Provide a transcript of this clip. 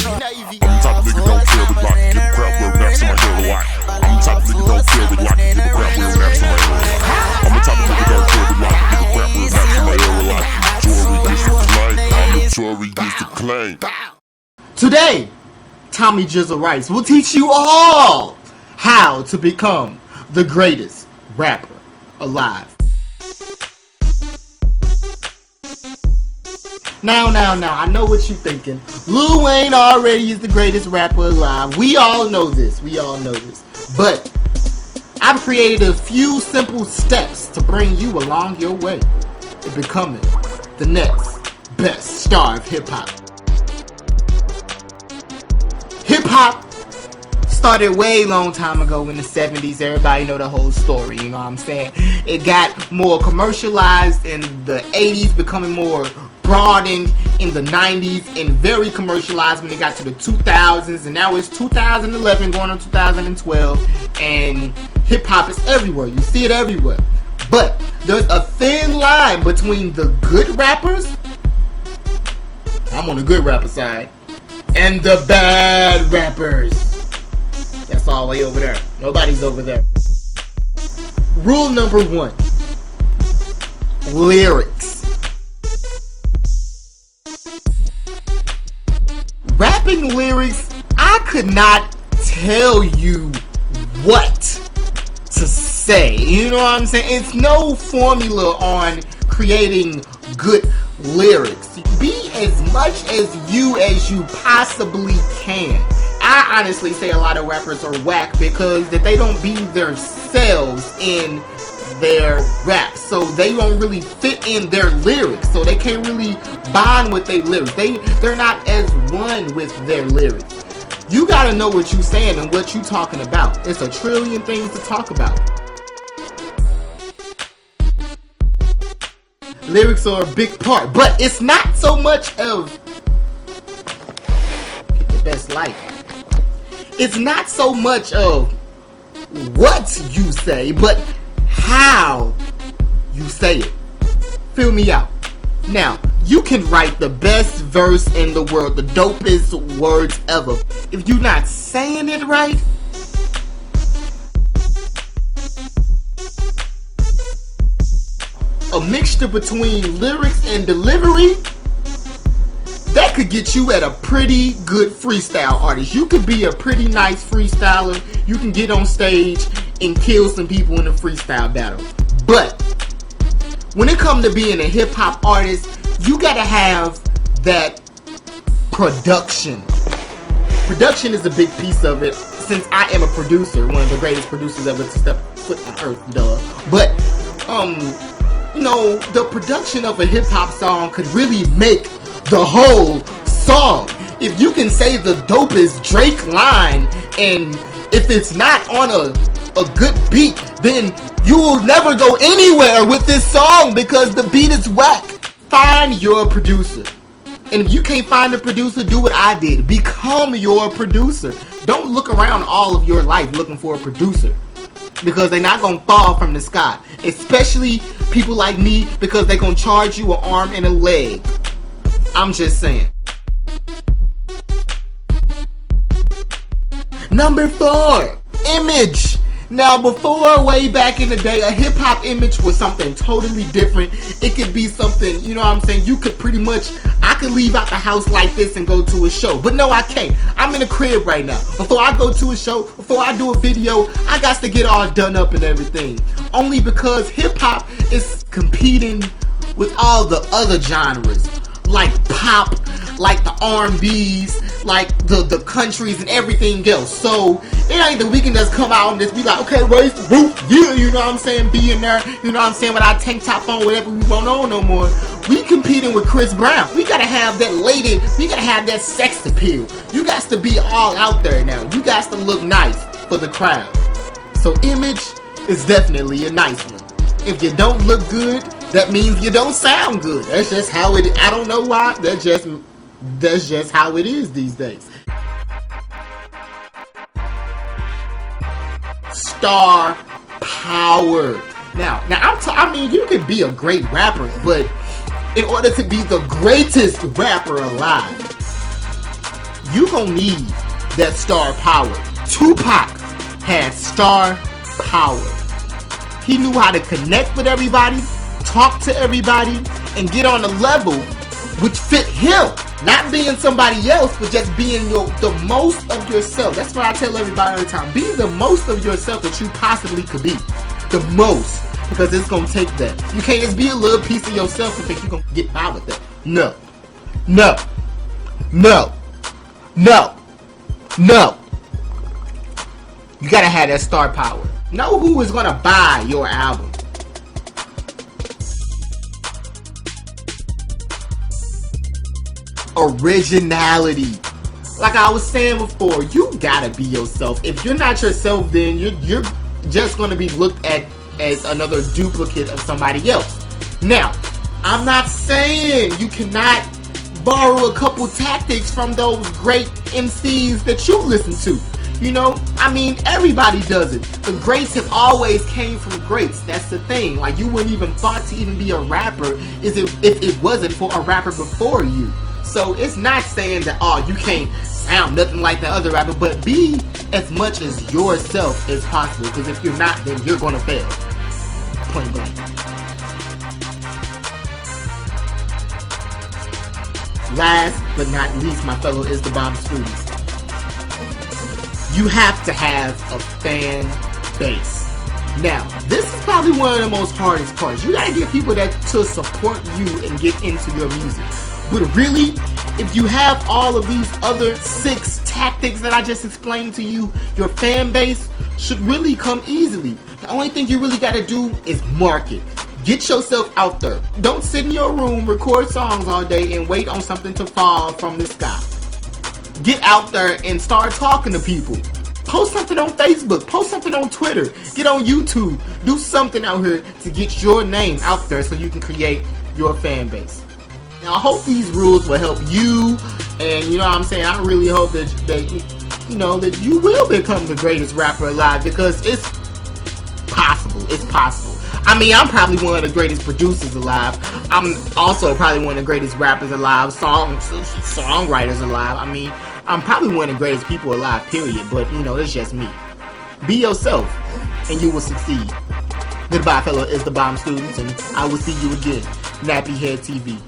I'm the type of nigga don't care, but like to give a crap where raps in my hair a lot. I'm the type of nigga don't care, but like to give a crap where raps in my hair a lot. I'm the type of nigga don't care, but like to give a crap where raps in my hair a lot. I'm notorious to claim. Today, Tommy JiZoo Rice will teach you all how to become the greatest rapper alive. Now, I know what you're thinking. Lil Wayne already is the greatest rapper alive. We all know this. But I've created a few simple steps to bring you along your way to becoming the next best star of hip-hop. Hip-hop started way long time ago in the 70s. Everybody know the whole story, you know what I'm saying? It got more commercialized in the 80s, becoming more broadened in the 90s, and very commercialized when it got to the 2000s, and now it's 2011 going on 2012, and hip-hop is everywhere. You see it everywhere. But there's a thin line between the good rappers, I'm on the good rapper side, and the bad rappers. That's all the way over there. Nobody's over there. Rule number 1. Lyrics. Rapping lyrics, I could not tell you what to say. You know what I'm saying? It's no formula on creating good lyrics. Be as much as you possibly can. I honestly say a lot of rappers are whack because that they don't be themselves in their rap, so they don't really fit in their lyrics, so they can't really bond with their lyrics. They're not as one with their lyrics. You gotta know what you're saying and what you're talking about. It's a trillion things to talk about. Lyrics are a big part, but it's not so much of get the best life. It's not so much of what you say, but how you say it. Feel me out. Now, you can write the best verse in the world, the dopest words ever. If you're not saying it right, a mixture between lyrics and delivery, that could get you at a pretty good freestyle artist. You could be a pretty nice freestyler. You can get on stage and kill some people in a freestyle battle. But when it comes to being a hip-hop artist, you gotta have that production. Production is a big piece of it, since I am a producer, one of the greatest producers ever to step foot on earth, duh. But the production of a hip-hop song could really make the whole song. If you can say the dopest Drake line, and if it's not on a good beat, then you will never go anywhere with this song because the beat is whack. Find your producer. And if you can't find a producer, do what I did. Become your producer. Don't look around all of your life looking for a producer, because they're not going to fall from the sky. Especially people like me, because they're going to charge you an arm and a leg. I'm just saying. Number 4, image. Now, before, way back in the day, a hip-hop image was something totally different. It could be something, you know what I'm saying, you could pretty much, I could leave out the house like this and go to a show. But no, I can't. I'm in a crib right now. Before I go to a show, before I do a video, I got to get all done up and everything. Only because hip-hop is competing with all the other genres, like pop, like the R&Bs, like the countries and everything else. So it ain't that we can just come out and just be like, okay, raise the roof, yeah, you know what I'm saying, be in there, you know what I'm saying, with our tank top on, whatever we want on no more. We competing with Chris Brown. We gotta have that lady, we gotta have that sex appeal. You got to be all out there now. You got to look nice for the crowd. So image is definitely a nice one. If you don't look good, that means you don't sound good. That's just how it is. I don't know why. That's just how it is these days. Star power. Now I mean, you could be a great rapper, but in order to be the greatest rapper alive, you gonna need that star power. Tupac had star power. He knew how to connect with everybody, talk to everybody, and get on a level which fit him. Not being somebody else, but just being the most of yourself. That's what I tell everybody all the time. Be the most of yourself that you possibly could be. The most. Because it's going to take that. You can't just be a little piece of yourself and think you're going to get by with that. No. No. No. No. No. You got to have that star power. Know who is going to buy your album. Originality. Like I was saying before, you gotta be yourself. If you're not yourself, then you're just gonna be looked at as another duplicate of somebody else. Now, I'm not saying you cannot borrow a couple tactics from those great MCs that you listen to. You know, I mean, everybody does it. The greats have always came from greats. That's the thing. Like, you wouldn't even thought to even be a rapper if it wasn't for a rapper before you. So it's not saying that, oh, you can't sound nothing like the other rapper, but be as much as yourself as possible. Because if you're not, then you're gonna fail. Point blank. Last but not least, my fellow is the bomb students. You have to have a fan base. Now, this is probably one of the most hardest parts. You gotta get people that to support you and get into your music. But really, if you have all of these other 6 tactics that I just explained to you, your fan base should really come easily. The only thing you really gotta do is market. Get yourself out there. Don't sit in your room, record songs all day, and wait on something to fall from the sky. Get out there and start talking to people. Post something on Facebook. Post something on Twitter. Get on YouTube. Do something out here to get your name out there so you can create your fan base. Now, I hope these rules will help you, and you know what I'm saying, I really hope that you will become the greatest rapper alive, because it's possible. It's possible. I mean, I'm probably one of the greatest producers alive. I'm also probably one of the greatest rappers alive, songwriters alive. I mean, I'm probably one of the greatest people alive, period. But, it's just me. Be yourself, and you will succeed. Goodbye, fellow, it's the bomb students, and I will see you again. Nappy Head TV.